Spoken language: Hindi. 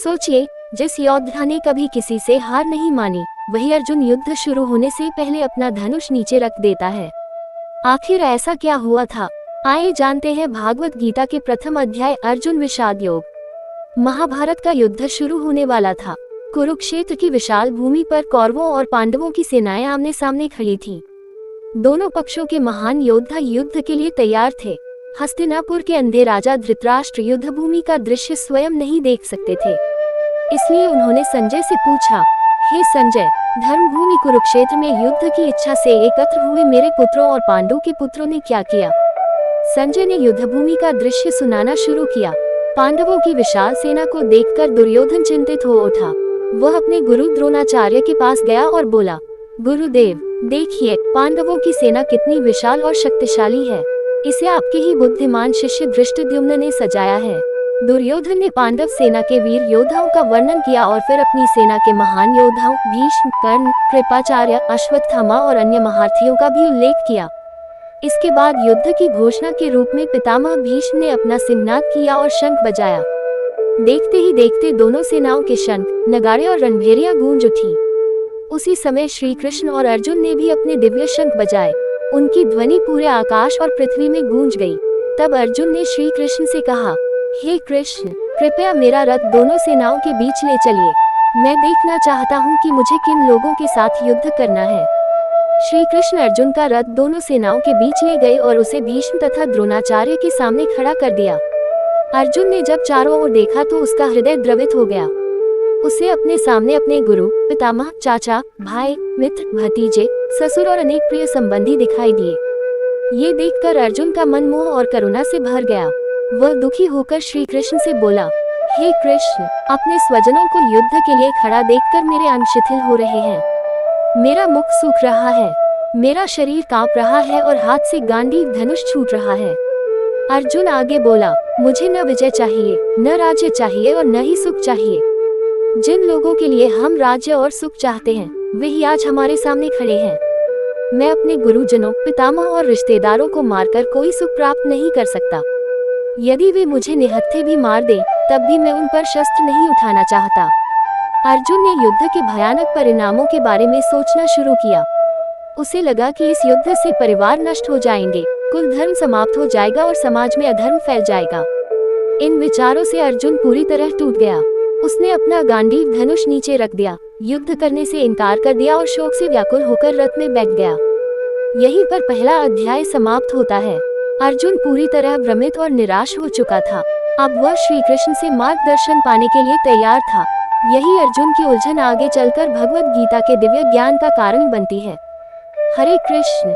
सोचिए, जिस योद्धा ने कभी किसी से हार नहीं मानी, वही अर्जुन युद्ध शुरू होने से पहले अपना धनुष नीचे रख देता है। आखिर ऐसा क्या हुआ था? आइए जानते हैं भागवत गीता के प्रथम अध्याय अर्जुन विषाद योग। महाभारत का युद्ध शुरू होने वाला था। कुरुक्षेत्र की विशाल भूमि पर कौरवों और पांडवों की सेनाएं आमने सामने खड़ी थीं। दोनों पक्षों के महान योद्धा युद्ध के लिए तैयार थे। हस्तिनापुर के अंधे राजा धृतराष्ट्र युद्ध भूमि का दृश्य स्वयं नहीं देख सकते थे, इसलिए उन्होंने संजय से पूछा, हे संजय, धर्मभूमि कुरुक्षेत्र में युद्ध की इच्छा से एकत्र हुए मेरे पुत्रों और पांडु के पुत्रों ने क्या किया? संजय ने युद्ध भूमि का दृश्य सुनाना शुरू किया। पांडवों की विशाल सेना को देखकर दुर्योधन चिंतित हो उठा। वह अपने गुरु द्रोणाचार्य के पास गया और बोला, गुरुदेव, देखिए पांडवों की सेना कितनी विशाल और शक्तिशाली है। इसे आपके ही बुद्धिमान शिष्य धृष्टद्युम्न ने सजाया है। दुर्योधन ने पांडव सेना के वीर योद्धाओं का वर्णन किया और फिर अपनी सेना के महान योद्धाओं भीष्म, कर्ण, कृपाचार्य, अश्वत्थामा और अन्य महारथियों का भी उल्लेख किया। इसके बाद युद्ध की घोषणा के रूप में पितामह भीष्म ने अपना सिंहनाद किया और शंख बजाया। देखते ही देखते दोनों सेनाओं के शंख, नगाड़े और रणभेरियां गूंज उठी। उसी समय श्री कृष्ण और अर्जुन ने भी अपने दिव्य शंख बजाए। उनकी ध्वनि पूरे आकाश और पृथ्वी में गूंज गई। तब अर्जुन ने श्री कृष्ण से कहा, हे कृष्ण, कृपया मेरा रथ दोनों सेनाओं के बीच ले चलिए। मैं देखना चाहता हूँ कि मुझे किन लोगों के साथ युद्ध करना है। श्री कृष्ण अर्जुन का रथ दोनों सेनाओं के बीच ले गए और उसे भीष्म तथा द्रोणाचार्य के सामने खड़ा कर दिया। अर्जुन ने जब चारों ओर देखा तो उसका हृदय द्रवित हो गया। उसे अपने सामने अपने गुरु, पितामह, चाचा, भाई, मित्र, भतीजे, ससुर और अनेक प्रिय संबंधी दिखाई दिए। ये देखकर अर्जुन का मन मोह और करुणा से भर गया। वह दुखी होकर श्री कृष्ण से बोला, हे कृष्ण, अपने स्वजनों को युद्ध के लिए खड़ा देखकर मेरे अंग शिथिल हो रहे हैं। मेरा मुख सूख रहा है, मेरा शरीर कांप रहा है और हाथ से गांडीव धनुष छूट रहा है। अर्जुन आगे बोला, मुझे न विजय चाहिए, न राज्य चाहिए और न ही सुख चाहिए। जिन लोगों के लिए हम राज्य और सुख चाहते हैं, वे ही आज हमारे सामने खड़े हैं। मैं अपने गुरुजनों, पितामह और रिश्तेदारों को मारकर कोई सुख प्राप्त नहीं कर सकता। यदि वे मुझे निहत्थे भी मार दे, तब भी मैं उन पर शस्त्र नहीं उठाना चाहता। अर्जुन ने युद्ध के भयानक परिणामों के बारे में सोचना शुरू किया। उसे लगा कि इस युद्ध से परिवार नष्ट हो जाएंगे, कुल धर्म समाप्त हो जाएगा और समाज में अधर्म फैल जाएगा। इन विचारों से अर्जुन पूरी तरह टूट गया। उसने अपना गांडीव धनुष नीचे रख दिया, युद्ध करने से इनकार कर दिया और शोक से व्याकुल होकर रथ में बैठ गया। यहीं पर पहला अध्याय समाप्त होता है। अर्जुन पूरी तरह भ्रमित और निराश हो चुका था। अब वह श्री कृष्ण से मार्गदर्शन पाने के लिए तैयार था। यही अर्जुन की उलझन आगे चलकर भगवत गीता के दिव्य ज्ञान का कारण बनती है। हरे कृष्ण।